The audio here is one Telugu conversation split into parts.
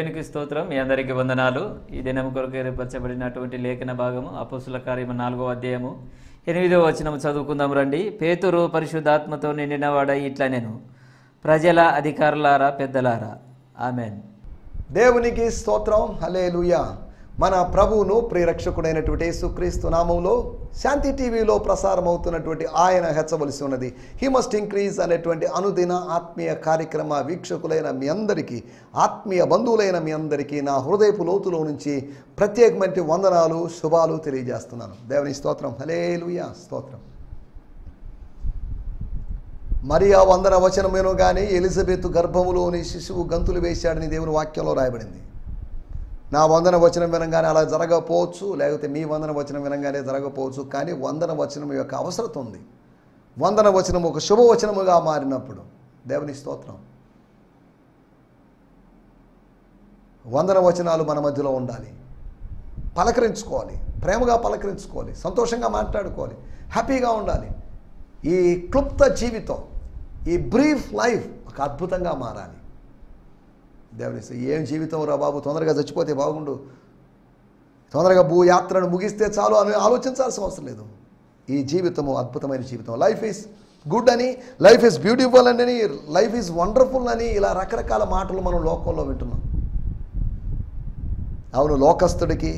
దేవునికి స్తోత్రం. మీ అందరికీ వందనాలు. ఈ దినం కొరకు ఏర్పరచబడినటువంటి లేఖన భాగము అపోస్తుల కార్యము 4వ అధ్యాయము 8వ వచనం చదువుకుందాం రండి. పేతురు పరిశుద్ధాత్మతో నిండినవాడై ఇట్లా నేను ప్రజల అధికారులారా పెద్దలారా. ఆమెన్. దేవునికి స్తోత్రం. హల్లెలూయా. మన ప్రభువును ప్రియరక్షకుడైనటువంటి యేసుక్రీస్తు నామంలో శాంతి టీవీలో ప్రసారం అవుతున్నటువంటి ఆయన హెచ్చవలసి ఉన్నది హీ మస్ట్ ఇంక్రీజ్ అనేటువంటి అనుదిన ఆత్మీయ కార్యక్రమ వీక్షకులైన మీ అందరికీ, ఆత్మీయ బంధువులైన మీ అందరికీ నా హృదయపు లోతులో నుంచి ప్రత్యేకమైన వందనాలు, శుభాలు తెలియజేస్తున్నాను. దేవుని స్తోత్రం. హల్లెలూయా. స్తోత్రం. మరియా వందన వచనమేనో కానీ ఎలిజబెత్ గర్భములోని శిశువు గంతులు వేశాడని దేవుని వాక్యంలో రాయబడింది. నా వందన వచనం వినంగానే అలా జరగకపోవచ్చు, లేకపోతే మీ వందన వచనం వినంగానే జరగకపోవచ్చు, కానీ వందన వచనం యొక్క అవసరం ఉంది. వందన వచనం ఒక శుభవచనముగా మారినప్పుడు దేవుని స్తోత్రం. వందన వచనాలు మన మధ్యలో ఉండాలి. పలకరించుకోవాలి, ప్రేమగా పలకరించుకోవాలి, సంతోషంగా మాట్లాడుకోవాలి, హ్యాపీగా ఉండాలి. ఈ క్లుప్త జీవితం, ఈ బ్రీఫ్ లైఫ్ ఒక అద్భుతంగా మారాలి. దేవుని ఏం జీవితం రా బాబు, తొందరగా చచ్చిపోతే బాగుండు, తొందరగా భూయాత్రను ముగిస్తే చాలు అని ఆలోచించాల్సిన అవసరం లేదు. ఈ జీవితము అద్భుతమైన జీవితం. లైఫ్ ఈజ్ గుడ్ అని, లైఫ్ ఈజ్ బ్యూటిఫుల్ అని, లైఫ్ ఈజ్ వండర్ఫుల్ అని, ఇలా రకరకాల మాటలు మనం లోకంలో వింటున్నాం. అవును, లోకస్తుడికి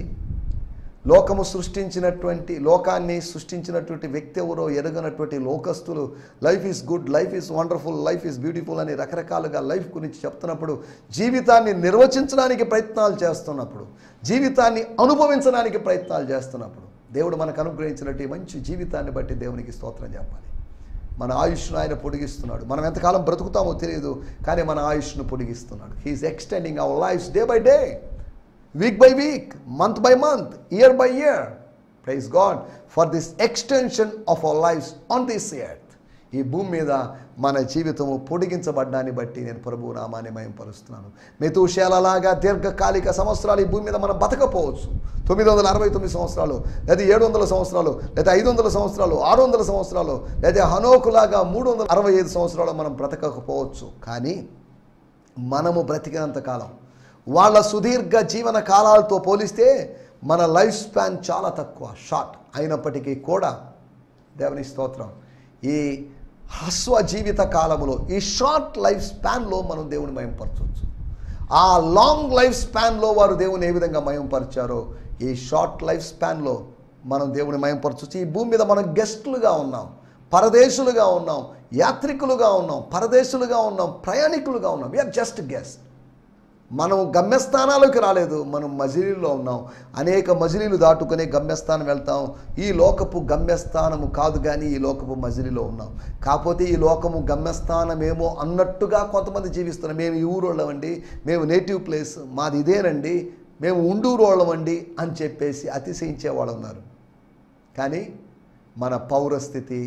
లోకము సృష్టించినటువంటి, లోకాన్ని సృష్టించినటువంటి వ్యక్తి ఎవరో ఎరగనటువంటి లోకస్తులు life is good, life is wonderful, life is beautiful అని రకరకాలుగా లైఫ్ గురించి చెప్తున్నప్పుడు, జీవితాన్ని నిర్వచించడానికి ప్రయత్నాలు చేస్తున్నప్పుడు, జీవితాన్ని అనుభవించడానికి ప్రయత్నాలు చేస్తున్నప్పుడు, దేవుడు మనకు అనుగ్రహించినట్టు మంచి జీవితాన్ని బట్టి దేవునికి స్తోత్రం చెప్పాలి. మన ఆయుష్ను ఆయన పొడిగిస్తున్నాడు. మనం ఎంతకాలం బ్రతుకుతామో తెలియదు, కానీ మన ఆయుష్ను పొడిగిస్తున్నాడు. He is extending our lives day by day, week by week, month by month, year by year. Praise God for this extension of our lives on this earth. ఈ భూమి మీద మన జీవితము పొడిగించబడ్డాన్ని బట్టి నేను ప్రభువు నామాన్ని మహిమపరుస్తున్నాను. మెతూషేలలాగా దీర్ఘకాలిక సంవత్సరాలు ఈ భూమి మీద మనం బతకపోవచ్చు. 969 సంవత్సరాలు, లేదా 700 సంవత్సరాలు, లేదా 500 సంవత్సరాలు, 600 సంవత్సరాలు, లేదా హనోకులాగా 365 సంవత్సరాలు మనం బ్రతకకపోవచ్చు. కానీ మనము బ్రతికినంత కాలం, వాళ్ళ సుదీర్ఘ జీవన కాలాలతో పోలిస్తే మన లైఫ్ స్పాన్ చాలా తక్కువ, షార్ట్ అయినప్పటికీ కూడా దేవుని స్తోత్రం, ఈ హ్రస్వ జీవిత కాలములో, ఈ షార్ట్ లైఫ్ స్పాన్లో మనం దేవుని మహిమపరచవచ్చు. ఆ లాంగ్ లైఫ్ స్పాన్లో వారు దేవుని ఏ విధంగా మహిమపరిచారో, ఈ షార్ట్ లైఫ్ స్పాన్లో మనం దేవుని మహిమపరచవచ్చు. ఈ భూమి మీద మనం గెస్టులుగా ఉన్నాం, పరదేశులుగా ఉన్నాం, యాత్రికులుగా ఉన్నాం, పరదేశులుగా ఉన్నాం, ప్రయాణికులుగా ఉన్నాం. We are just guest. మనం గమ్యస్థానాలకు రాలేదు, మనం మజిలీలో ఉన్నాం. అనేక మజిలీలు దాటుకునే గమ్యస్థానం వెళ్తాం. ఈ లోకపు గమ్యస్థానము కాదు, కానీ ఈ లోకపు మజిలీలో ఉన్నాం. కాకపోతే ఈ లోకము గమ్యస్థానమేమో అన్నట్టుగా కొంతమంది జీవిస్తున్నాం. మేము ఈ ఊరోళ్ళమండి, మేము నేటివ్ ప్లేస్ మాది ఇదేనండి, మేము ఉండూరోళ్ళమండి అని చెప్పేసి అతిశయించే వాళ్ళు ఉన్నారు. కానీ మన పౌరస్థితి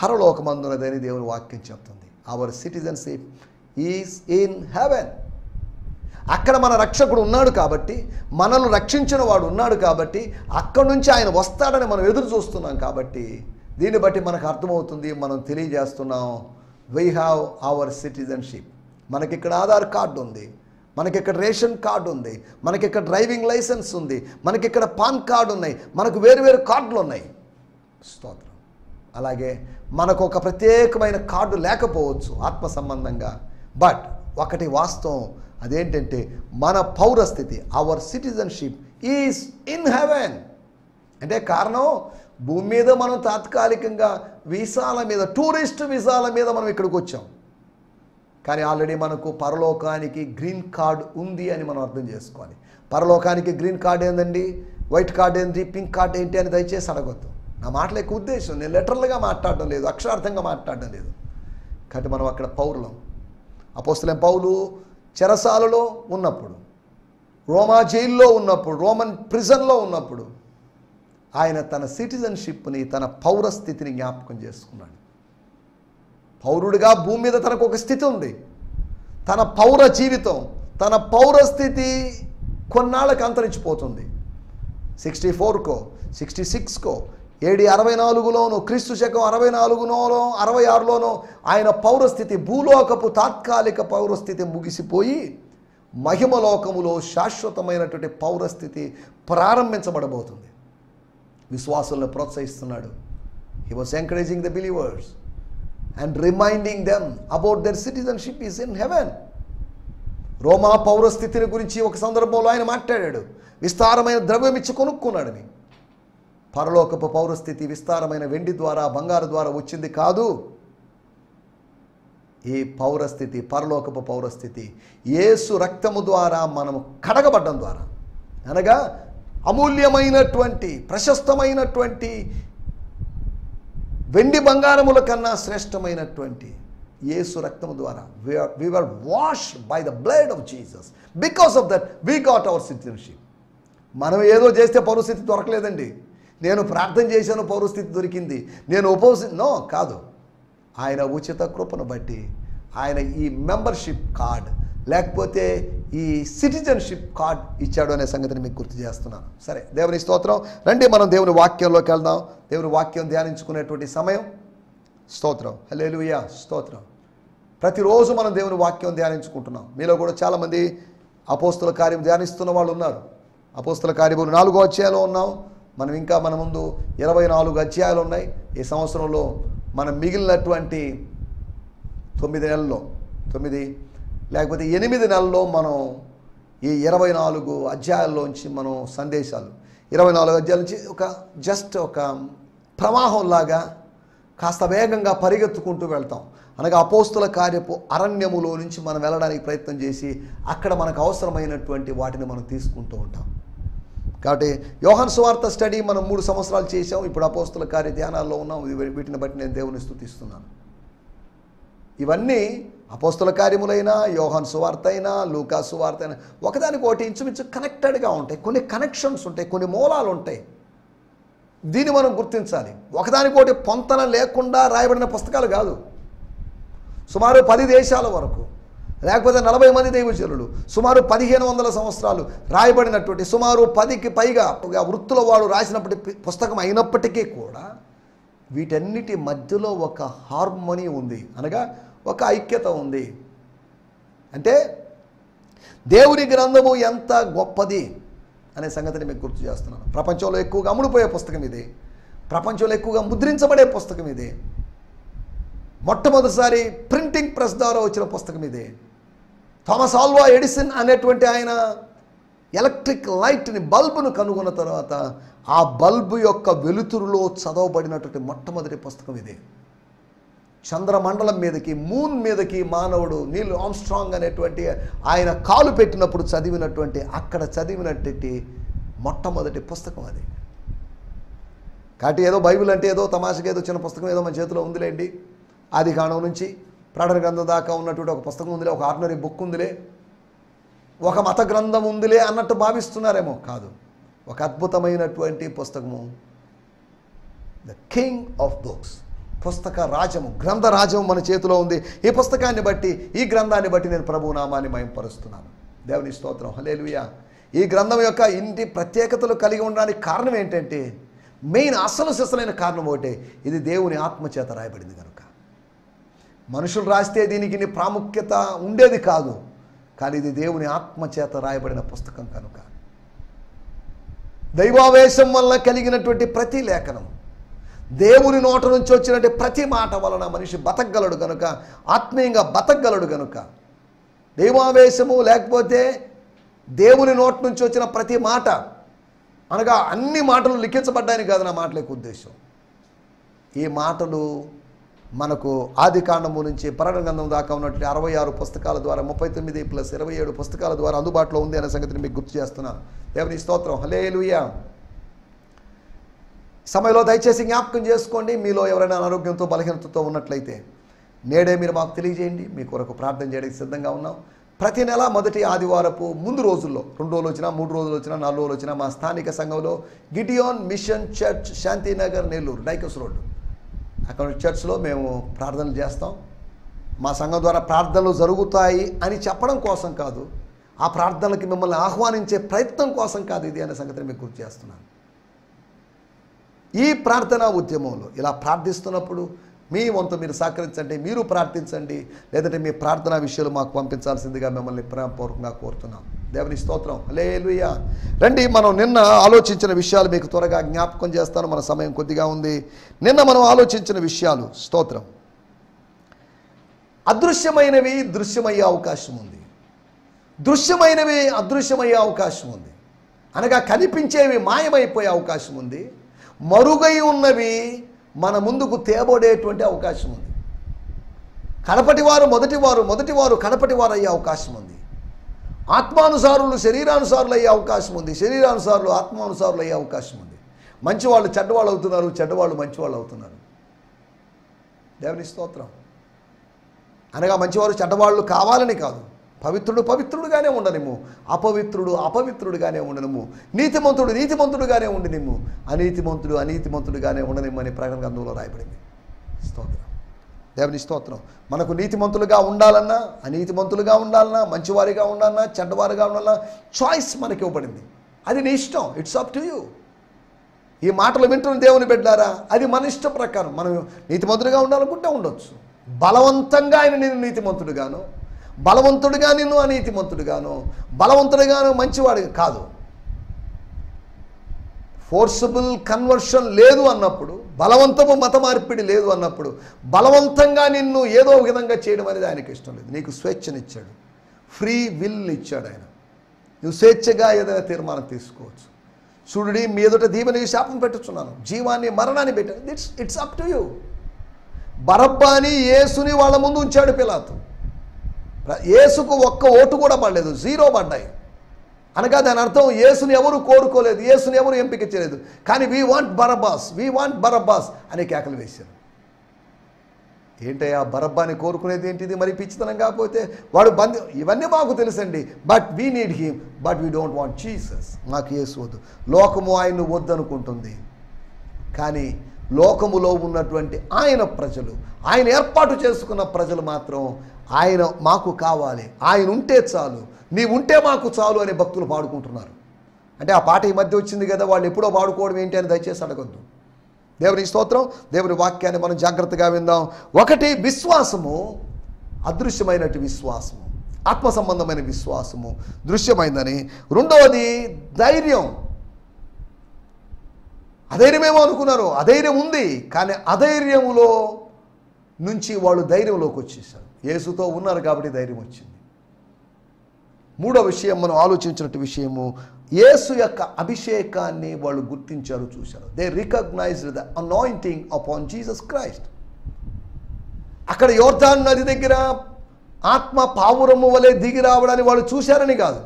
పరలోకమందున్నదని దేవుని వాక్యం చెప్తుంది. Hour citizenship is in haven. అక్కడ మన రక్షకుడు ఉన్నాడు కాబట్టి, మనల్ని రక్షించిన వాడు ఉన్నాడు కాబట్టి, అక్కడి నుంచి ఆయన వస్తాడని మనం ఎదురు చూస్తున్నాం. కాబట్టి దీన్ని బట్టి మనకు అర్థమవుతుంది, మనం తెలియజేస్తున్నాం, వీ హ్యావ్ అవర్ సిటిజన్షిప్. మనకిక్కడ ఆధార్ కార్డు ఉంది, మనకిక్కడ రేషన్ కార్డు ఉంది, మనకిక్కడ డ్రైవింగ్ లైసెన్స్ ఉంది, మనకిక్కడ పాన్ కార్డు ఉన్నాయి, మనకు వేరు కార్డులు ఉన్నాయి. స్తోత్రం. అలాగే మనకు ఒక ప్రత్యేకమైన కార్డు లేకపోవచ్చు ఆత్మ సంబంధంగా, బట్ ఒకటి వాస్తవం, అదేంటంటే మన పౌరస్థితి, our citizenship is in heaven. అంటే కారణం, భూమి మీద మనం తాత్కాలికంగా వీసాల మీద, టూరిస్ట్ వీసాల మీద మనం ఇక్కడికి వచ్చాం. కానీ ఆల్రెడీ మనకు పరలోకానికి గ్రీన్ కార్డ్ ఉంది అని మనం అర్థం చేసుకోవాలి. పరలోకానికి గ్రీన్ కార్డ్ ఏందండి, వైట్ కార్డ్ ఏంటి, పింక్ కార్డ్ ఏంటి అని దయచేసి అడగొద్దు. నా మాటల యొక్క ఉద్దేశం, నేను లెటర్లుగా మాట్లాడడం లేదు, అక్షరార్థంగా మాట్లాడడం లేదు. కాబట్టి మనం అక్కడ పౌరులం. అపోస్తలుడైన పౌలు చెరసాలలో ఉన్నప్పుడు, రోమా జైల్లో ఉన్నప్పుడు, రోమన్ ప్రిజన్లో ఉన్నప్పుడు ఆయన తన సిటిజన్షిప్ని, తన పౌరస్థితిని జ్ఞాపకం చేసుకున్నాడు. పౌరుడిగా భూమి మీద తనకు ఒక స్థితి ఉంది. తన పౌర జీవితం, తన పౌరస్థితి కొన్నాళ్ళకి అంతరించిపోతుంది. 64కో 66కో AD 64లోనో క్రీస్తు శకం 64లోనో 66లోనో ఆయన పౌరస్థితి, భూలోకపు తాత్కాలిక పౌరస్థితి ముగిసిపోయి మహిమలోకములో శాశ్వతమైనటువంటి పౌరస్థితి ప్రారంభించబడబోతుంది. విశ్వాసులను ప్రోత్సహిస్తున్నాడు. He was encouraging the believers and reminding them about their citizenship is in heaven. రోమా పౌరస్థితిని గురించి ఒక సందర్భంలో ఆయన మాట్లాడాడు. విస్తారమైన ద్రవ్యం ఇచ్చి కొనుక్కున్నాడని. పరలోకపు పౌరస్థితి విస్తారమైన వెండి ద్వారా, బంగారు ద్వారా వచ్చింది కాదు. ఈ పౌరస్థితి, పరలోకపు పౌరస్థితి యేసు రక్తము ద్వారా మనము కడగబడ్డం ద్వారా, అనగా అమూల్యమైనటువంటి ప్రశస్తమైనటువంటి వెండి బంగారముల కన్నా శ్రేష్టమైనటువంటి యేసు రక్తము ద్వారా we were washed by the blood of Jesus. Because of that we got our citizenship. మనం ఏదో చేస్తే పౌరస్థితి దొరకలేదండి. నేను ప్రార్థన చేశాను పౌరస్థితి దొరికింది, నేను నో కాదు. ఆయన ఉచిత కృపను బట్టి ఆయన ఈ మెంబర్షిప్ కార్డ్ లేకపోతే ఈ సిటిజన్షిప్ కార్డ్ ఇచ్చాడు అనే సంగతిని మీకు గుర్తు చేస్తున్నాను. సరే, దేవుని స్తోత్రం. రండి మనం దేవుని వాక్యంలోకి వెళ్దాం. దేవుని వాక్యం ధ్యానించుకునేటువంటి సమయం. స్తోత్రం, హల్లెలూయా, స్తోత్రం. ప్రతిరోజు మనం దేవుని వాక్యం ధ్యానించుకుంటున్నాం. మీలో కూడా చాలామంది అపోస్తుల కార్యం ధ్యానిస్తున్న వాళ్ళు ఉన్నారు. అపోస్తుల కార్యములు 4వ అధ్యాయంలో ఉన్నాం మనం. ఇంకా మన ముందు 24 అధ్యాయాలు ఉన్నాయి. ఈ సంవత్సరంలో మనం మిగిలినటువంటి 9 నెలల్లో 9 లేకపోతే 8 నెలల్లో మనం ఈ 24 అధ్యాయాల్లోంచి మనం సందేశాలు 24 అధ్యాయాల నుంచి ఒక ప్రవాహంలాగా కాస్త వేగంగా పరిగెత్తుకుంటూ వెళ్తాం. అనగా అపోస్తుల కార్యపు అరణ్యములో నుంచి మనం వెళ్ళడానికి ప్రయత్నం చేసి అక్కడ మనకు అవసరమైనటువంటి వాటిని మనం తీసుకుంటూ ఉంటాం. కాబట్టి యోహాను సువార్త స్టడీ మనం 3 సంవత్సరాలు చేసాం. ఇప్పుడు అపోస్తుల కార్య ధ్యానాల్లో ఉన్నాం. వీటిని బట్టి నేను దేవుని స్తుతిస్తున్నాను. ఇవన్నీ అపోస్తుల కార్యములైనా, యోహాను సువార్త అయినా, లూకా సువార్త అయినా ఒకదానికొకటి ఇంచుమించు కనెక్టెడ్గా ఉంటాయి. కొన్ని కనెక్షన్స్ ఉంటాయి, కొన్ని మూలాలు ఉంటాయి. దీన్ని మనం గుర్తించాలి. ఒకదానికొకటి పొంతన లేకుండా రాయబడిన పుస్తకాలు కాదు. సుమారు 10 దేశాల వరకు, లేకపోతే 40 మంది దైవజనులు, సుమారు 1500 సంవత్సరాలు రాయబడినటువంటి సుమారు 10కి పైగా వృత్తుల వాడు రాసినప్పటి పుస్తకం అయినప్పటికీ కూడా వీటన్నిటి మధ్యలో ఒక హార్మోనీ ఉంది, అనగా ఒక ఐక్యత ఉంది. అంటే దేవుని గ్రంథము ఎంత గొప్పది అనే సంగతిని మీకు గుర్తు చేస్తున్నాను. ప్రపంచంలో ఎక్కువగా అమ్ముడుపోయే పుస్తకం ఇది. ప్రపంచంలో ఎక్కువగా ముద్రించబడే పుస్తకం ఇది. మొట్టమొదటిసారి ప్రింటింగ్ ప్రెస్ ద్వారా వచ్చిన పుస్తకం ఇది. థామస్ ఆల్వా ఎడిసన్ అనేటువంటి ఆయన ఎలక్ట్రిక్ లైట్ని, బల్బును కనుగొన్న తర్వాత ఆ బల్బు యొక్క వెలుతురులో చదవబడినటువంటి మొట్టమొదటి పుస్తకం ఇది. చంద్రమండలం మీదకి, మూన్ మీదకి మానవుడు నీల్ ఆర్మ్స్ట్రాంగ్ అనేటువంటి ఆయన కాలు పెట్టినప్పుడు అక్కడ చదివినటువంటి మొట్టమొదటి పుస్తకం అది. కాబట్టి ఏదో బైబిల్ అంటే ఏదో తమాషగా ఏదో చిన్న పుస్తకం ఏదో మన చేతిలో ఉందిలేండి. ఆది కాండం నుంచి ప్రకటన గ్రంథం దాకా ఉన్నటువంటి ఒక పుస్తకం ఉందిలే, ఒక ఆర్డినరీ బుక్ ఉందిలే, ఒక మత గ్రంథం ఉందిలే అన్నట్టు భావిస్తున్నారేమో. కాదు, ఒక అద్భుతమైనటువంటి పుస్తకము, ద కింగ్ ఆఫ్ బుక్స్, పుస్తక రాజము, గ్రంథ రాజము మన చేతిలో ఉంది. ఈ పుస్తకాన్ని బట్టి, ఈ గ్రంథాన్ని బట్టి నేను ప్రభువు నామాన్ని మహిమపరుస్తున్నాను. దేవుని స్తోత్రం, హల్లెలూయా. ఈ గ్రంథం యొక్క ఇంటి ప్రత్యేకతలు కలిగి ఉండడానికి కారణం ఏంటంటే, మెయిన్ అసలు సిసలైన కారణం ఒకటే, ఇది దేవుని ఆత్మచేత రాయబడింది కనుక. మనుషులు రాస్తే దీనికి ప్రాముఖ్యత ఉండేది కాదు, కానీ ఇది దేవుని ఆత్మచేత రాయబడిన పుస్తకం కనుక. దైవావేశం వల్ల కలిగినటువంటి ప్రతి లేఖనం, దేవుని నోట నుంచి వచ్చినటువంటి ప్రతి మాట వలన మనిషి బతకగలడు కనుక, ఆత్మీయంగా బతకగలడు కనుక. దైవావేశము లేకపోతే దేవుని నోటి నుంచి వచ్చిన ప్రతి మాట, అనగా అన్ని మాటలు లిఖించబడ్డాయని కాదు నా మాటల యొక్క ఉద్దేశం. ఈ మాటలు మనకు ఆది కాండము నుంచి ప్రకటన గ్రంథం దాకా ఉన్నటువంటి 66 పుస్తకాల ద్వారా 39 + 27 పుస్తకాల ద్వారా అందుబాటులో ఉంది అనే సంగతిని మీకు గుర్తు చేస్తున్నాను. దేవుని స్తోత్రం, హల్లెలూయా. సమయంలో దయచేసి జ్ఞాపకం చేసుకోండి, మీలో ఎవరైనా అనారోగ్యంతో బలహీనతతో ఉన్నట్లయితే నేడే మీరు మాకు తెలియజేయండి. మీ కొరకు ప్రార్థన చేయడానికి సిద్ధంగా ఉన్నాం. ప్రతి నెల మొదటి ఆదివారపు ముందు రోజుల్లో 2 రోజులు వచ్చినా, 3 రోజులు వచ్చినా, 4 రోజులు వచ్చినా మా స్థానిక సంఘంలో Gideon machine church, Shantinagar, Nellore, Dykes road, అక్కడ చర్చ్లో మేము ప్రార్థనలు చేస్తాం. మా సంఘం ద్వారా ప్రార్థనలు జరుగుతాయి అని చెప్పడం కోసం కాదు, ఆ ప్రార్థనలకి మిమ్మల్ని ఆహ్వానించే ప్రయత్నం కోసం కాదు ఇది అనే సంగతిని మీకు గుర్తు చేస్తున్నాను. ఈ ప్రార్థనా ఉద్యమంలో ఇలా ప్రార్థిస్తున్నప్పుడు మీ వంతు మీరు సహకరించండి, మీరు ప్రార్థించండి, లేదంటే మీ ప్రార్థనా విషయాలు మాకు పంపించాల్సిందిగా మిమ్మల్ని ప్రేమపూర్వకంగా కోరుతున్నాం. దేవుని స్తోత్రం. హల్లెలూయా. రండి, మనం నిన్న ఆలోచించిన విషయాలు మీకు త్వరగా జ్ఞాపకం చేస్తాను, మన సమయం కొద్దిగా ఉంది. నిన్న మనం ఆలోచించిన విషయాలు, స్తోత్రం, అదృశ్యమైనవి దృశ్యమయ్యే అవకాశం ఉంది, దృశ్యమైనవి అదృశ్యమయ్యే అవకాశం ఉంది, అనగా కనిపించేవి మాయమైపోయే అవకాశం ఉంది, మరుగై ఉన్నవి మన ముందుకు తేబడేటువంటి అవకాశం ఉంది. కడపటివారు మొదటివారు, మొదటివారు కడపటివారు అయ్యే అవకాశం ఉంది. ఆత్మానుసారులు శరీరానుసారులు అయ్యే అవకాశం ఉంది, శరీరానుసారులు ఆత్మానుసారులు అయ్యే అవకాశం ఉంది. మంచివాళ్ళు చెడ్డవాళ్ళు అవుతున్నారు, చెడ్డవాళ్ళు మంచివాళ్ళు అవుతున్నారు. దేవుని స్తోత్రం. అనగా మంచివారు చెడ్డవాళ్ళు కావాలని కాదు, పవిత్రుడు పవిత్రుడుగానే ఉండనిము, అపవిత్రుడు అపవిత్రుడుగానే ఉండనిము, నీతిమంతుడు నీతిమంతుడుగానే ఉండనిము, అనీతిమంతుడు అనీతిమంతుడుగానే ఉండనిము అని ప్రకటన గ్రంథంలో రాయబడింది. స్తోత్రం. దేవుని స్తోత్రం. మనకు నీతిమంతులుగా ఉండాలన్నా, అనీతిమంతులుగా ఉండాలన్నా, మంచివారిగా ఉండాలన్నా, చెడ్డవారిగా ఉండాలన్నా చాయిస్ మనకి ఇవ్వబడింది. అది నీ ఇష్టం. It's up to you. ఈ మాటలు వింటున్న దేవుని బిడ్డలారా, అది మన ఇష్ట ప్రకారం. మనం నీతిమంతుడిగా ఉండాలనుకుంటే ఉండొచ్చు. బలవంతంగా ఆయన నేను నీతిమంతుడుగాను, బలవంతుడిగా నిన్ను అనీతిమంతుడుగాను, బలవంతుడిగాను మంచివాడిగా కాదు. ఫోర్సబుల్ కన్వర్షన్ లేదు అన్నప్పుడు, బలవంతపు మత మార్పిడి లేదు అన్నప్పుడు, బలవంతంగా నిన్ను ఏదో విధంగా చేయడం అనేది ఆయనకి ఇష్టం లేదు. నీకు స్వేచ్ఛనిచ్చాడు, ఫ్రీ విల్ ఇచ్చాడు ఆయన. నువ్వు స్వేచ్ఛగా ఏదైనా తీర్మానం తీసుకోవచ్చు. చూడుడి, మీ ఎదుట దీవెనకి శాపం పెట్టుచున్నాను, జీవాన్ని మరణాన్ని పెట్టాను. It's up to you. బరబ్బాని యేసుని వాళ్ళ ముందు ఉంచాడు పిలాతు. యేసుకు ఒక్క ఓటు కూడా పడలేదు, 0 పడ్డాయి. అనగా దాని అర్థం యేసుని ఎవరు కోరుకోలేదు, యేసుని ఎవరు ఎంపిక చేయలేదు. కానీ వీ వాంట్ బరబ్బాస్ అనే కేకలు వేశారు. ఏంటయ్యా బరబ్బాని కోరుకునేది ఏంటిది? మరి పిచ్చితనం కాకపోతే వాడు బంది. ఇవన్నీ మాకు తెలుసండి, but we need him, but we don't want Jesus. మాకు యేసు వద్దు. లోకము ఆయన్ను వద్దనుకుంటుంది, కానీ లోకములో ఉన్నటువంటి ఆయన ప్రజలు, ఆయన ఏర్పాటు చేసుకున్న ప్రజలు మాత్రం ఆయన మాకు కావాలి, ఆయన ఉంటే చాలు, నీవుంటే మాకు చాలు అనే భక్తులు పాడుకుంటున్నారు. అంటే ఆ పాట ఈ మధ్య వచ్చింది కదా, వాళ్ళు ఎప్పుడో పాడుకోవడం ఏంటి అని దయచేసి అడగొద్దు. దేవుని స్తోత్రం. దేవుని వాక్యాన్ని మనం జాగ్రత్తగా విందాం. ఒకటి, విశ్వాసము, అదృశ్యమైనటువంటి విశ్వాసము, ఆత్మ సంబంధమైన విశ్వాసము దృశ్యమైందని. రెండవది ధైర్యం. అధైర్యమేమో అనుకున్నారు, అధైర్యం ఉంది, కానీ అధైర్యములో నుంచి వాళ్ళు ధైర్యంలోకి వచ్చేసారు. యేసుతో ఉన్నారు కాబట్టి ధైర్యం వచ్చింది. మూడో విషయం మనం ఆలోచించినట్టు విషయము, యేసు యొక్క అభిషేకాన్ని వాళ్ళు గుర్తించారు, చూశారు. They recognised the anointing upon Jesus Christ. అక్కడ యోర్దాను నది దగ్గర ఆత్మ పావురము వలె దిగి రావడాన్ని వాళ్ళు చూశారని కాదు.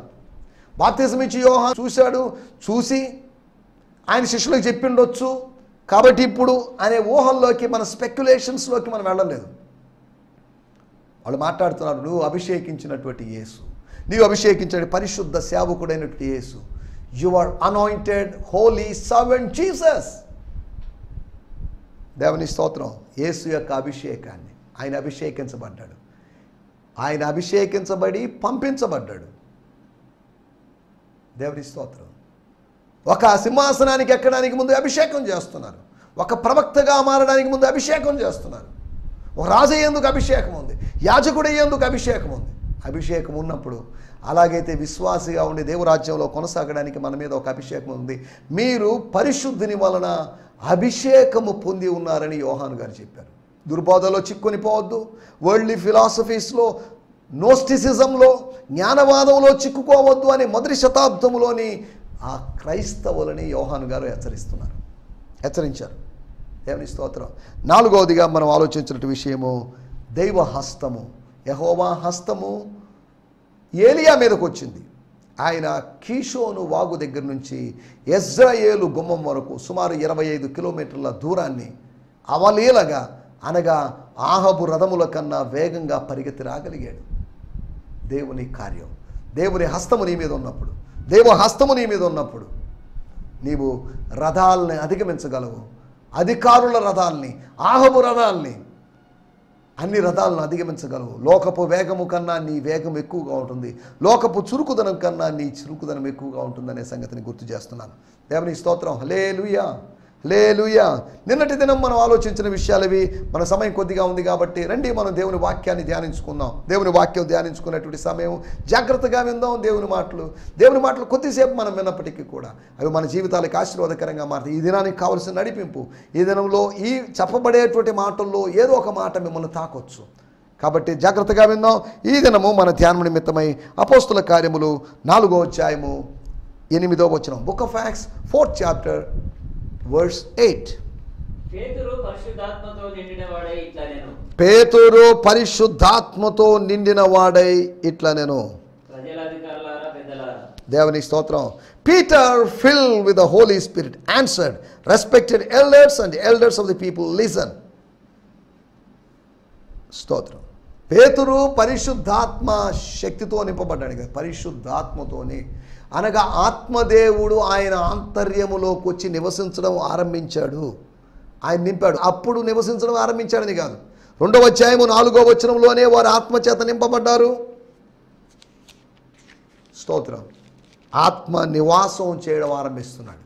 బాప్తిజం ఇచ్చి యోహాను చూశాడు, చూసి ఆయన శిష్యులకు చెప్పిండొచ్చు కాబట్టి ఇప్పుడు అనే ఊహల్లోకి, మన స్పెక్యులేషన్స్లోకి మనం వెళ్ళలేదు. వాళ్ళు మాట్లాడుతున్నారు, నువ్వు అభిషేకించినటువంటి యేసు, నీవు అభిషేకించిన పరిశుద్ధ సేవకుడైనటువంటి Yesu, you are anointed holy servant Jesus. దేవుని స్తోత్రం. యేసు యొక్క అభిషేకాన్ని, ఆయన అభిషేకించబడ్డాడు, ఆయన అభిషేకించబడి పంపించబడ్డాడు. దేవుని స్తోత్రం. ఒక సింహాసనానికి ఎక్కడానికి ముందు అభిషేకం చేస్తున్నారు, ఒక ప్రవక్తగా మారడానికి ముందు అభిషేకం చేస్తున్నారు, ఒక రాజు అయ్యేందుకు అభిషేకం ఉంది, యాజకుడు అయ్యేందుకు అభిషేకం ఉంది. అభిషేకం ఉన్నప్పుడు అలాగైతే విశ్వాసిగా ఉండి దేవురాజ్యంలో కొనసాగడానికి మన మీద ఒక అభిషేకం ఉంది. మీరు పరిశుద్ధిని వలన అభిషేకము పొంది ఉన్నారని యోహాను గారు చెప్పారు. దుర్బోధలో చిక్కుని పోవద్దు, వరల్డ్లీ ఫిలాసఫీస్లో, నోస్టిసిజంలో, జ్ఞానవాదంలో చిక్కుకోవద్దు అని మొదటి శతాబ్దంలోని ఆ క్రైస్తవులని యోహాను గారు హెచ్చరించారు. దేవుని స్తోత్రం. నాలుగవదిగా మనం ఆలోచించిన విషయము దైవ హస్తము. యెహోవా హస్తము ఏలియా మీదకు వచ్చింది. ఆయన కీషోను వాగు దగ్గర నుంచి యెజ్రెయేలు గుమ్మం వరకు సుమారు 25 కిలోమీటర్ల దూరాన్ని అవలీలగా, అనగా ఆహబు రథముల కన్నా వేగంగా పరిగెత్తి రాగలిగాడు. దేవుని కార్యం, దేవుని హస్తము నీ మీద ఉన్నప్పుడు, దేవ హస్తము నీ మీద ఉన్నప్పుడు నీవు రథాలని అధిగమించగలవు. అధికారుల రథాలని, ఆహబు రథాలని, అన్ని రథాలను అధిగమించగలవు. లోకపు వేగము కన్నా నీ వేగం ఎక్కువగా ఉంటుంది, లోకపు చురుకుదనం కన్నా నీ చురుకుదనం ఎక్కువగా ఉంటుందనే సంగతిని గుర్తు చేస్తున్నాను. దేవుని స్తోత్రం. హల్లెలూయా. హల్లెలూయా. నిన్నటి దినం మనం ఆలోచించిన విషయాలు ఇవి. మన సమయం కొద్దిగా ఉంది కాబట్టి రండి మనం దేవుని వాక్యాన్ని ధ్యానించుకుందాం. దేవుని వాక్యం ధ్యానించుకునేటువంటి సమయం జాగ్రత్తగా విందాం. దేవుని మాటలు కొద్దిసేపు మనం విన్నప్పటికీ కూడా అవి మన జీవితాలకు ఆశీర్వాదకరంగా మారుతాయి. ఈ దినానికి కావలసిన నడిపింపు, ఈ దినంలో ఈ చెప్పబడేటువంటి మాటల్లో ఏదో ఒక మాట మిమ్మల్ని తాకొచ్చు. కాబట్టి జాగ్రత్తగా విందాం. ఈ దినము మన ధ్యానం నిమిత్తమై అపోస్తుల కార్యములు 4వ అధ్యాయము 8వ వచనం. Book of acts 4th chapter verse 8. పేతురు పరిశుద్ధాత్మతో నిండిన వాడై ఇట్లా నేను ప్రజలాధికారులారా పెద్దలారా. దేవుని స్తోత్రం. Peter, filled with the Holy Spirit, answered, respected elders and elders of the people, listen. స్తోత్రం. పేతురు పరిశుద్ధాత్మ శక్తితో నింపబడ్డాడు కదా, పరిశుద్ధాత్మతోని అనగా ఆత్మదేవుడు ఆయన ఆంతర్యములోకి వచ్చి నివసించడం ఆరంభించాడు. ఆయన నింపాడు. అప్పుడు నివసించడం ఆరంభించాడని కాదు. 2వ అధ్యాయము 4వ వచనంలోనే వారు ఆత్మచేత నింపబడ్డారు. స్తోత్రం. ఆత్మ నివాసం చేయడం ఆరంభిస్తున్నాడు.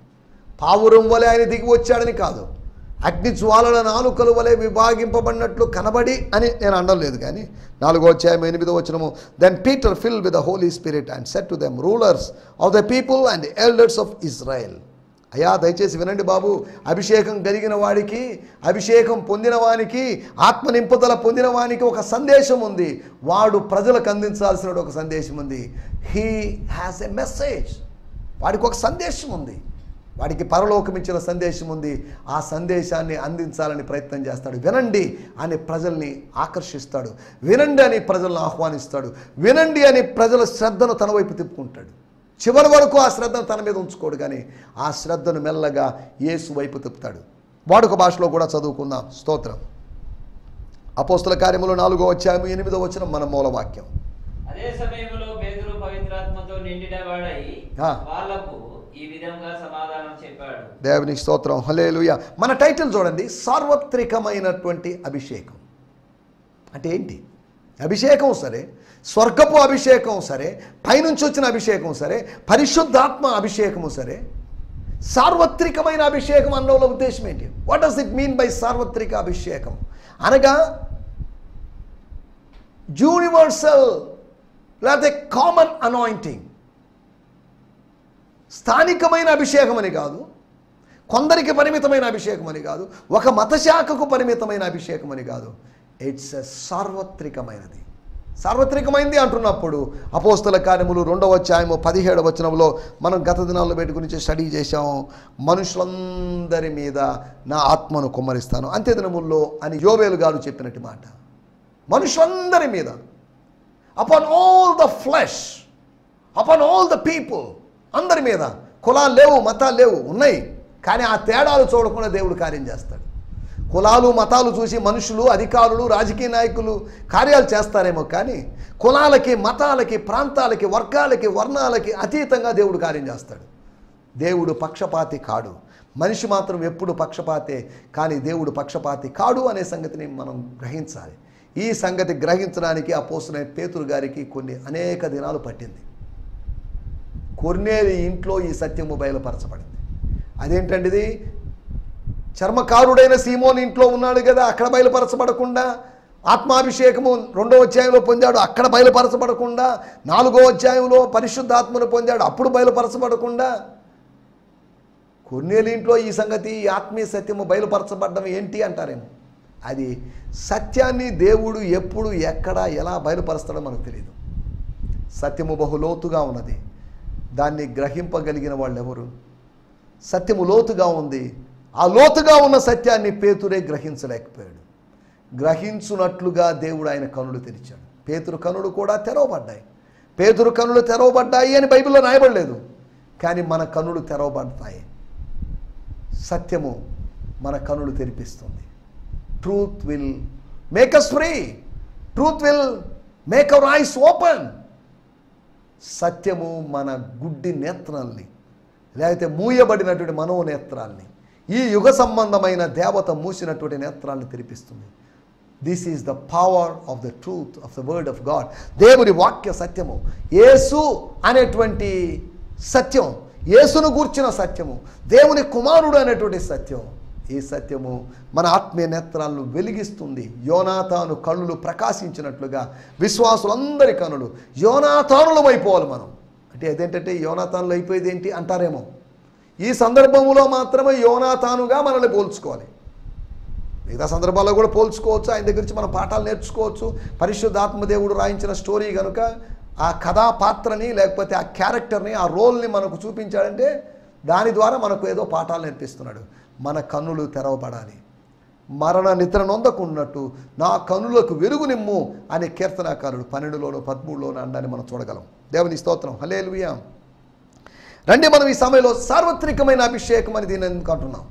పావురం వలె ఆయన దిగి వచ్చాడని కాదు, అగ్ని జ్వాలల నాలుకల వలె విభాగింపబడినట్లు కనబడి అని నేను అనలేదు. కానీ 4వ అధ్యాయం 8వ వచనము, then Peter filled with the Holi Spirit and said to them, rulers of the people and elders of Israel. అయ్యా దయచేసి వినండి బాబు, అభిషేకం కలిగిన వాడికి, అభిషేకం పొందిన వానికి, ఆత్మ నింపుదల పొందిన వానికి ఒక సందేశం ఉంది. వాడు ప్రజలకు అందించాల్సిన ఒక సందేశం ఉంది. He has a message. వాడికి ఒక సందేశం ఉంది. వాడికి పరలోకం ఇచ్చిన సందేశం ఉంది. ఆ సందేశాన్ని అందించాలని ప్రయత్నం చేస్తాడు. వినండి అని ప్రజల్ని ఆకర్షిస్తాడు. వినండి అని ప్రజలను ఆహ్వానిస్తాడు. వినండి అని ప్రజల శ్రద్ధను తన వైపు తిప్పుకుంటాడు. చివరి వరకు ఆ శ్రద్ధను తన మీద ఉంచుకోడు, కానీ ఆ శ్రద్ధను మెల్లగా యేసు వైపు తిప్పుతాడు. వాడుక భాషలో కూడా చదువుకుందాం. స్తోత్రం. అపోస్తుల కార్యములు 4వ అధ్యాయము 8వ వచనం మన మూలవాక్యం. అదే సమయంలో పేతురు పవిత్రాత్మతో నిండిన వాడై వాళ్ళకు ఈ విధంగా సమాధానం చెప్పాడు. దేవునికి స్తోత్రం. హల్లెలూయా. మన టైటిల్ చూడండి, సార్వత్రికమైనటువంటి అభిషేకం. అంటే ఏంటి? అభిషేకం సరే, స్వర్గపు అభిషేకం సరే, పైనుంచి వచ్చిన అభిషేకం సరే, పరిశుద్ధాత్మ అభిషేకము సరే, సార్వత్రికమైన అభిషేకం అన్నోళ్ళ ఉద్దేశం ఏంటి? What does it mean by సార్వత్రిక అభిషేకం? అనగా యూనివర్సల్ లేకపోతే కామన్ అనాయింటింగ్. స్థానికమైన అభిషేకం అని కాదు, కొందరికి పరిమితమైన అభిషేకం అని కాదు, ఒక మతశాఖకు పరిమితమైన అభిషేకం అని కాదు. It's a సార్వత్రికమైనది. సార్వత్రికమైంది అంటున్నప్పుడు అపోస్తల కార్యములు 2వ అధ్యాయము 17వ వచనంలో మనం గత దినాల్లో వీటి గురించి స్టడీ చేశాము. మనుషులందరి మీద నా ఆత్మను కుమ్మరిస్తాను అంత్య దినముల్లో అని యోవేలు గారు చెప్పినట్టు మాట. మనుషులందరి మీద, upon all the flesh, upon all the people, అందరి మీద. కులాలు లేవు, మతాలు లేవు, ఉన్నాయి, కానీ ఆ తేడాలు చూడకుండా దేవుడు కార్యం చేస్తాడు. కులాలు మతాలు చూసి మనుషులు, అధికారులు, రాజకీయ నాయకులు కార్యాలు చేస్తారేమో, కానీ కులాలకి, మతాలకి, ప్రాంతాలకి, వర్గాలకి, వర్ణాలకి అతీతంగా దేవుడు కార్యం చేస్తాడు. దేవుడు పక్షపాతి కాడు. మనిషి మాత్రం ఎప్పుడు పక్షపాతే, కానీ దేవుడు పక్షపాతి కాడు అనే సంగతిని మనం గ్రహించాలి. ఈ సంగతి గ్రహించడానికి అపోస్తలుడైన పేతురు గారికి అనేక దినాలు పట్టింది. కొర్నేలి ఇంట్లో ఈ సత్యము బయలుపరచబడింది. అదేంటండి ఇది? చర్మకారుడైన సీమోన్ ఇంట్లో ఉన్నాడు కదా, అక్కడ బయలుపరచబడకుండా, ఆత్మాభిషేకము 2వ అధ్యాయంలో పొందాడు, అక్కడ బయలుపరచబడకుండా, 4వ అధ్యాయంలో పరిశుద్ధాత్మను పొందాడు, అప్పుడు బయలుపరచబడకుండా, కొర్నేలి ఇంట్లో ఈ సంగతి, ఈ ఆత్మీయ సత్యము బయలుపరచబడడం ఏంటి అంటారేమో. అది సత్యాన్ని దేవుడు ఎప్పుడు, ఎక్కడ, ఎలా బయలుపరుస్తాడో మనకు తెలియదు. సత్యము బహులోతుగా ఉన్నది. దాన్ని గ్రహింపగలిగిన వాళ్ళు ఎవరు? సత్యము లోతుగా ఉంది. ఆ లోతుగా ఉన్న సత్యాన్ని పేతురే గ్రహించలేకపోయాడు. గ్రహించున్నట్లుగా దేవుడు ఆయన కనులు తెరిచాడు. పేతురు కనులు కూడా తెరవబడ్డాయి. పేతురు కనులు తెరవబడ్డాయి అని బైబిల్లో రాయబడలేదు, కానీ మన కనులు తెరవబడతాయి. సత్యము మన కనులు తెరిపిస్తుంది. Truth will make us free. Truth will make our eyes open. సత్యము మన గుడ్డి నేత్రాల్ని, లేకపోతే మూయబడినటువంటి మనోనేత్రాల్ని, ఈ యుగ సంబంధమైన దేవత మూసినటువంటి నేత్రాలను తెరిపిస్తుంది. This is the power of the truth of the word of God. దేవుని వాక్య సత్యము, యేసు అనేటువంటి సత్యం, యేసును గూర్చిన సత్యము, దేవుని కుమారుడు అనేటువంటి సత్యం, ఈ సత్యము మన ఆత్మీయ నేత్రాలను వెలిగిస్తుంది. యోనాతాను కన్నులు ప్రకాశించినట్లుగా విశ్వాసులందరి కన్నులు యోనాతానులం అయిపోవాలి మనం. అంటే అదేంటంటే యోనాతానులు అయిపోయేది ఏంటి అంటారేమో. ఈ సందర్భంలో మాత్రమే యోనాతానుగా మనల్ని పోల్చుకోవాలి. మిగతా సందర్భాల్లో కూడా పోల్చుకోవచ్చు, ఆయన దగ్గర నుంచి మనం పాఠాలు నేర్చుకోవచ్చు. పరిశుద్ధాత్మ దేవుడు రాయించిన స్టోరీ కనుక ఆ కథా పాత్రని లేకపోతే ఆ క్యారెక్టర్ని, ఆ రోల్ని మనకు చూపించాడంటే దాని ద్వారా మనకు ఏదో పాఠాలు నేర్పిస్తున్నాడు. మన కన్నులు తెరవబడాలి. మరణ నిద్ర నొందకున్నట్టు నా కన్నులకు వెలుగు నిమ్ము అనే కీర్తనాకారుడు 12లోనూ 13లోనూ అనడాన్ని మనం చూడగలం. దేవుని స్తోత్రం, హల్లెలూయా. రండి, మనం ఈ సమయంలో సార్వత్రికమైన అభిషేకం అని దీన్ని ఎందుకు అంటున్నాం?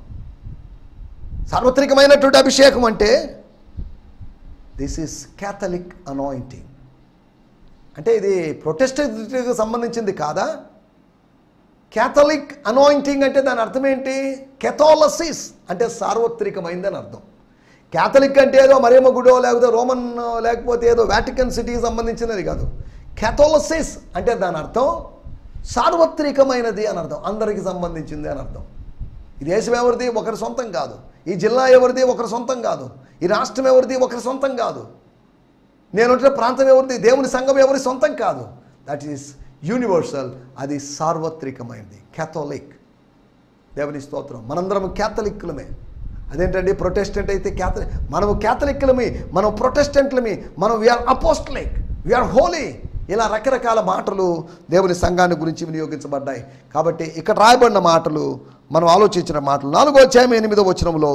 సార్వత్రికమైనటువంటి అభిషేకం అంటే దిస్ ఈస్ క్యాథలిక్ అనాయింటింగ్. అంటే ఇది ప్రొటెస్టెంట్కి సంబంధించింది కాదా? క్యాథలిక్ అనాయింటింగ్ అంటే దాని అర్థం ఏంటి? కెథోలసిస్ అంటే సార్వత్రికమైందని అర్థం. క్యాథలిక్ అంటే ఏదో మరేమో గుడో లేకపోతే రోమన్ లేకపోతే ఏదో వాటికన్ సిటీకి సంబంధించినది కాదు. కెథోలసిస్ అంటే దాని అర్థం సార్వత్రికమైనది అని అర్థం, అందరికి సంబంధించింది అని అర్థం. ఈ దేశం ఎవరిది? ఒకరి సొంతం కాదు. ఈ జిల్లా ఎవరిది? ఒకరి సొంతం కాదు. ఈ రాష్ట్రం ఎవరిది? ఒకరి సొంతం కాదు. నేనుంటున్న ప్రాంతం ఎవరిది? దేవుని సంఘం ఎవరి సొంతం కాదు. దట్ ఈస్ యూనివర్సల్, అది సార్వత్రికమైనది, క్యాథోలిక్. దేవుని స్తోత్రం. మనందరం క్యాథలిక్లమే. అదేంటండి ప్రొటెస్టెంట్ అయితే క్యాథలిక్? మనము క్యాథలిక్లమి, మనం ప్రొటెస్టెంట్లమి, మనం వీఆర్ అపోస్టలిక్, వీఆర్ హోలీ. ఇలా రకరకాల మాటలు దేవుని సంఘాన్ని గురించి వినియోగించబడ్డాయి. కాబట్టి ఇక్కడ రాయబడిన మాటలు మనం ఆలోచించిన మాటలు 4వ అధ్యాయం 8వ వచనంలో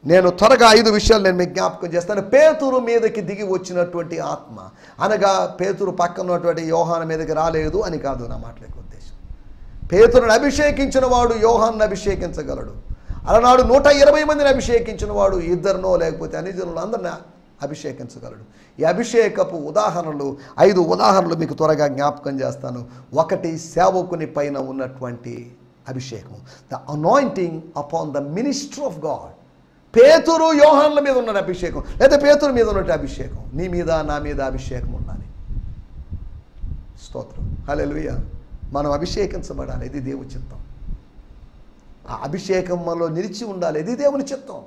నేను త్వరగా 5 విషయాలు నేను మీకు జ్ఞాపకం చేస్తాను. పేతురు మీదకి దిగి వచ్చినటువంటి ఆత్మ అనగా పేతురు పక్కన ఉన్నటువంటి యోహాను మీదకి రాలేదు అని కాదు నా మాటల యొక్క ఉద్దేశం. పేతురుని అభిషేకించిన వాడు యోహాను అభిషేకించగలడు. అలనాడు 120 మందిని అభిషేకించిన వాడు 2 లేకపోతే అన్యజనులు అందరిని అభిషేకించగలడు. ఈ అభిషేకపు ఉదాహరణలు 5 ఉదాహరణలు మీకు త్వరగా జ్ఞాపకం చేస్తాను. 1 సేవకుని పైన ఉన్నటువంటి అభిషేకం, the anointing upon the minister of God. పేతురు యోహాన్ల మీద ఉన్న అభిషేకం లేదా పేతురు మీద ఉన్నట్టు అభిషేకం నీ మీద నా మీద అభిషేకం ఉండాలి. స్తోత్రం, హల్లెలూయా. మనం అభిషేకించబడాలి, ఇది దేవుని చిత్తం. ఆ అభిషేకం మనలో నిలిచి ఉండాలి, ఇది దేవుని చిత్తం.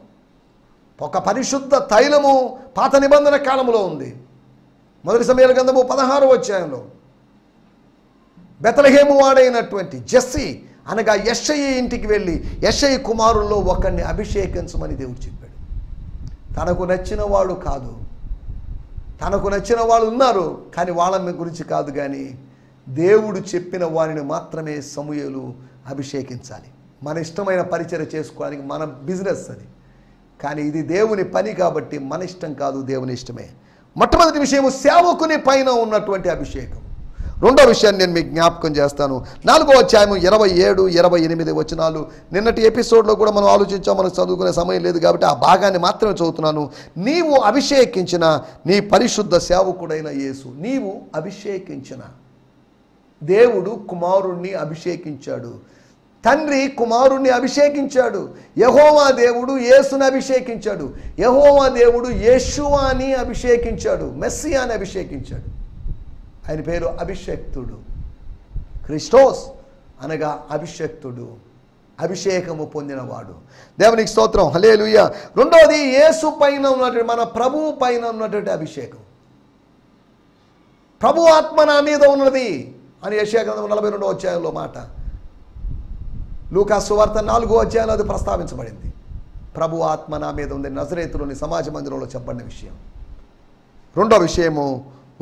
ఒక పరిశుద్ధ తైలము పాత నిబంధన కాలంలో ఉంది. మొదటి సమయాల గ్రంథము 16వ అధ్యాయంలో బెత్లెహేము వాడైనటువంటి జెస్సీ అనగా యెషయి ఇంటికి వెళ్ళి యెషయి కుమారుల్లో ఒకరిని అభిషేకించమని దేవుడు చెప్పాడు. తనకు నచ్చిన వాడు కాదు, తనకు నచ్చిన వాళ్ళు ఉన్నారు కానీ వాళ్ళ గురించి కాదు, కానీ దేవుడు చెప్పిన వారిని మాత్రమే సమూయేలు అభిషేకించాలి. మన ఇష్టమైన పరిచర్య చేసుకోవడానికి మన బిజినెస్ అది, కానీ ఇది దేవుని పని కాబట్టి మన ఇష్టం కాదు, దేవుని ఇష్టమే. మొట్టమొదటి విషయం సేవకుని పైన ఉన్నటువంటి అభిషేకం. రెండో విషయాన్ని నేను మీకు జ్ఞాపకం చేస్తాను. 4వ అధ్యాయం 27, 28 వచనాలు. నిన్నటి ఎపిసోడ్లో కూడా మనం ఆలోచించాం, మనకు చదువుకునే సమయం లేదు కాబట్టి ఆ భాగాన్ని మాత్రమే చదువుతున్నాను. నీవు అభిషేకించిన నీ పరిశుద్ధ సేవకుడైన యేసు, నీవు అభిషేకించిన దేవుడు కుమారుణ్ణి అభిషేకించాడు, తండ్రి కుమారుణ్ణి అభిషేకించాడు. యెహోవా దేవుడు యేసుని అభిషేకించాడు, యెహోవా దేవుడు యేషువాని అభిషేకించాడు, మెస్సియాని అభిషేకించాడు. ఆయన పేరు అభిషేక్తుడు, క్రిస్టోస్ అనగా అభిషేక్తుడు, అభిషేకము పొందినవాడు. దేవునికి స్తోత్రం, హల్లెలూయా. రెండవది యేసు పైన ఉన్నటువంటి మన ప్రభువు పైన ఉన్నటువంటి అభిషేకం. ప్రభు ఆత్మ నా మీద ఉన్నది అని యెషయా గ్రంథం 42వ అధ్యాయంలో మాట. లూకా సువార్త 4వ అధ్యాయంలో అది ప్రస్తావించబడింది. ప్రభు ఆత్మ నా మీద ఉంది, నజరేతులోని సమాజ మందిరంలో చెప్పబడిన విషయం. రెండో విషయము,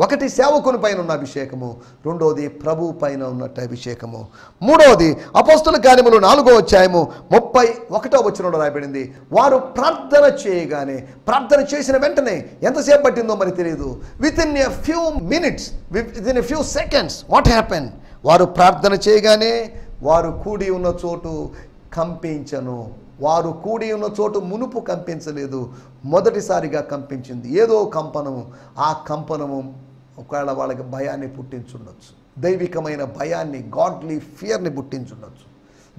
ఒకటి సేవకుని పైన ఉన్న అభిషేకము, రెండోది ప్రభు పైన ఉన్నట్టు అభిషేకము. మూడవది అపోస్తుల కార్యములు 4వ అధ్యాయము 31వ వచనంలో రాయబడింది. వారు ప్రార్థన చేయగానే, ప్రార్థన చేసిన వెంటనే ఎంతసేపు పట్టిందో మరి తెలియదు, with in a few minutes, with in a few seconds what happen, వారు ప్రార్థన చేయగానే వారు కూడి ఉన్న చోటు కంపించను. వారు కూడి ఉన్న చోటు మునుపు కంపించలేదు, మొదటిసారిగా కంపించింది. ఏదో కంపనము, ఆ కంపనము ఒకవేళ వాళ్ళకి భయాన్ని పుట్టించుండొచ్చు, దైవికమైన భయాన్ని, గాడ్లీ ఫియర్ని పుట్టించుండొచ్చు.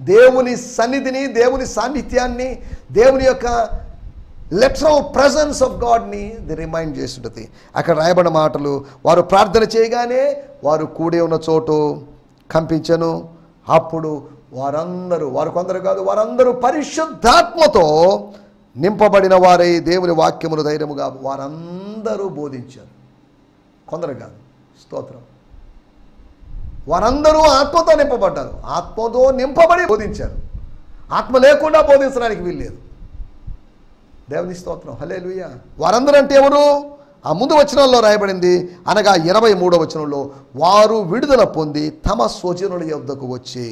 దేవుని సన్నిధిని, దేవుని సాన్నిధ్యాన్ని, దేవుని యొక్క లెటరల్ ప్రెజెన్స్ ఆఫ్ గాడ్ని ఇది రిమైండ్ చేస్తుంటుంది. అక్కడ రాయబడిన మాటలు, వారు ప్రార్థన చేయగానే వారు కూడి ఉన్న చోటు కంపించను. అప్పుడు వారు కొందరు కాదు, వారందరూ పరిశుద్ధాత్మతో నింపబడిన వారై దేవుని వాక్యమును ధైర్యముగా వారందరూ బోధించారు. కొందరు కాదు, స్తోత్రం. వారందరూ ఆత్మతో నింపబడ్డారు, ఆత్మతో నింపబడి బోధించారు. ఆత్మ లేకుండా బోధించడానికి వీల్లేదు. దేవుని స్తోత్రం, హల్లెలూయా. వారందరూ అంటే ఎవరు? ఆ ముందు వచనంలో రాయబడింది, అనగా 23వ వచనంలో, వారు విడుదల పొంది తమ స్వజనుల యొద్దకు వచ్చి,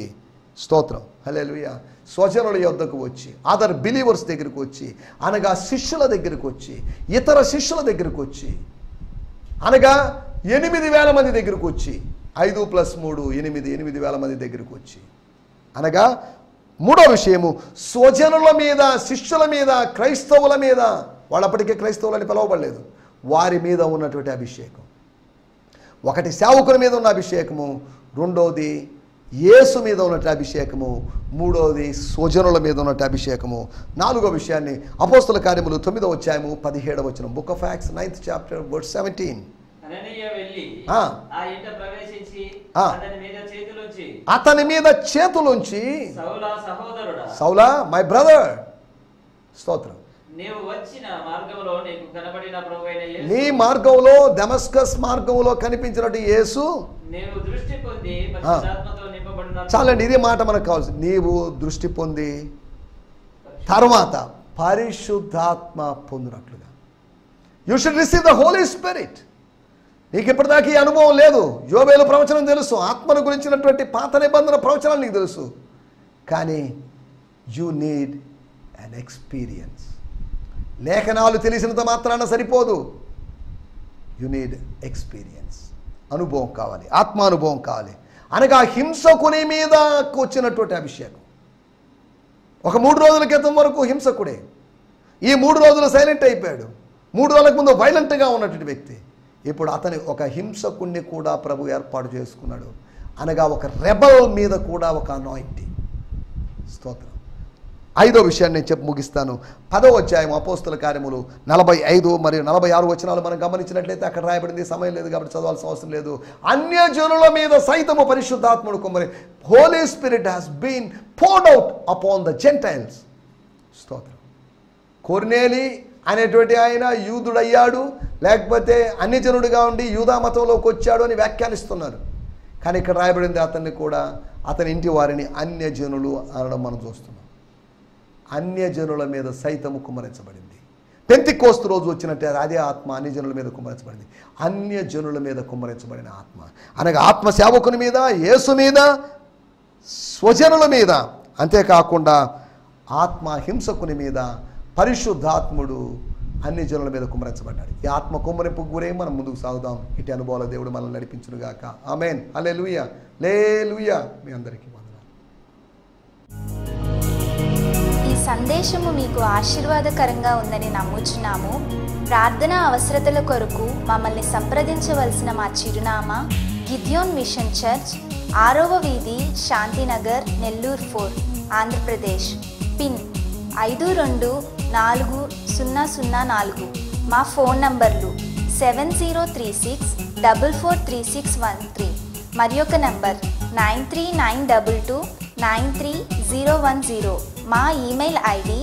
స్తోత్రం, హల్లెలూయా, స్వజనుల యొద్దకు వచ్చి, అదర్ బిలీవర్స్ దగ్గరికి వచ్చి, అనగా శిష్యుల దగ్గరికి వచ్చి, ఇతర శిష్యుల దగ్గరికి వచ్చి, అనగా 8,000 మంది దగ్గరికి వచ్చి, 5 + 3 8,000 మంది దగ్గరికి వచ్చి, అనగా మూడో విషయము, స్వజనుల మీద, శిష్యుల మీద, క్రైస్తవుల మీద, వాళ్ళప్పటికే క్రైస్తవులని పిలవబడలేదు, వారి మీద ఉన్నటువంటి అభిషేకం. ఒకటి సేవకుల మీద ఉన్న అభిషేకము, రెండోది యేసు మీద ఉన్నటువంటి అభిషేకము, మూడోది స్వజనుల మీద ఉన్నటువంటి అభిషేకము. నాలుగో విషయాన్ని అపోస్తల కార్యములు 9వ అధ్యాయము 17వ వచనం, book of acts 9th chapter verse 17. అతని మీద చేతులుంచి, సౌలా మై బ్రదర్, స్తోత్రం, నీ మార్గంలో దమస్కస్ మార్గంలో కనిపించినట్టు యేసు, చాలండి, ఇదే మాట మనకు కావాల్సి. నీవు దృష్టి పొంది తర్వాత పరిశుద్ధాత్మ పొందినట్లుగా. You should receive the Holi spirit. నీకు ఇప్పటిదాకా ఈ అనుభవం లేదు. యోబేలు ప్రవచనం తెలుసు, ఆత్మను గురించినటువంటి పాత నిబంధన ప్రవచనాలు నీకు తెలుసు, కానీ యూ నీడ్ అన్ ఎక్స్పీరియన్స్. లేఖనాలు తెలిసినంత మాత్రాన సరిపోదు. యు నీడ్ ఎక్స్పీరియన్స్, అనుభవం కావాలి, ఆత్మానుభవం కావాలి. అనగా హింసకుని మీద వచ్చినటువంటి అభిషేకం. ఒక 3 రోజుల క్రితం వరకు హింసకుడే, ఈ 3 రోజులు సైలెంట్ అయిపోయాడు. 3 రోజులకు ముందు వైలెంట్గా ఉన్నటువంటి వ్యక్తి, ఇప్పుడు అతని ఒక హింసకుణ్ణి కూడా ప్రభు ఏర్పాటు చేసుకున్నాడు. అనగా ఒక రెబల్ మీద కూడా ఒక అనాయింటింగ్. స్తోత్రం. 5వ విషయాన్ని నేను చెప్పి ముగిస్తాను. 10వ అధ్యాయం అపోస్తల కార్యములు 45 మరియు 46 వచనాలు మనం గమనించినట్లయితే అక్కడ రాయబడింది. సమయం లేదు కాబట్టి చదవాల్సిన అవసరం లేదు. అన్యజనుల మీద సైతము పరిశుద్ధాత్ముడు కుమ్మరి, Holy Spirit has been poured out upon the Gentiles. స్తోత్రం. కొర్నేలి అనేటువంటి ఆయన యూదుడయ్యాడు, లేకపోతే అన్యజనుడిగా ఉండి యూదా మతంలోకి వచ్చాడు అని వ్యాఖ్యానిస్తున్నారు. కానీ ఇక్కడ రాయబడింది అతన్ని కూడా, అతని ఇంటి వారిని అన్యజనులు అనడం మనం చూస్తున్నాం. అన్యజనుల మీద సైతము కుమ్మరించబడింది. పెంతెకోస్తు రోజు వచ్చినట్టే అదే ఆత్మ అన్యజనుల మీద కుమ్మరించబడింది. అన్యజనుల మీద కుమ్మరించబడిన ఆత్మ అనగా ఆత్మ సేవకుని మీద, యేసు మీద, స్వజనుల మీద, అంతేకాకుండా ఆత్మ హింసకుని మీద పరిశుద్ధాత్ముడు అన్యజనుల మీద కుమ్మరించబడ్డాడు. ఈ ఆత్మ కుమ్మరింపుకు గురై మనం ముందుకు సాగుదాం. ఇటు అనుభవాల దేవుడు మనల్ని నడిపించునుగాక. ఆమేన్, హల్లెలూయా, హల్లెలూయా. మీ అందరికీ వందనాలు. ఈ సందేశము మీకు ఆశీర్వాదకరంగా ఉందని నమ్ముచున్నాము. ప్రార్థనా అవసరతల కొరకు మమ్మల్ని సంప్రదించవలసిన మా చిరునామా గిద్యోన్ మిషన్ చర్చ్, 6వ వీధి, శాంతినగర్, నెల్లూరు 4, ఆంధ్రప్రదేశ్. పిన్ 524004. మా ఫోన్ నంబర్లు 7036443613 మరి ఒక నంబర్ 9392293010. మా ఈమెయిల్ ఐడి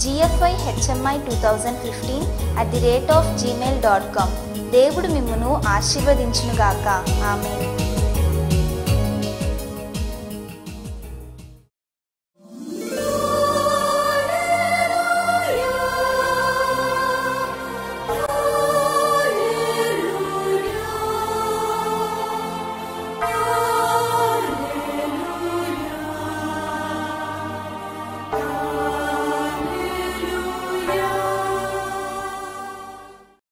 gfihmi2015@gmail.com. దేవుడు మిమ్మును ఆశీర్వదించునుగాక. ఆమేన్. Hallelujah.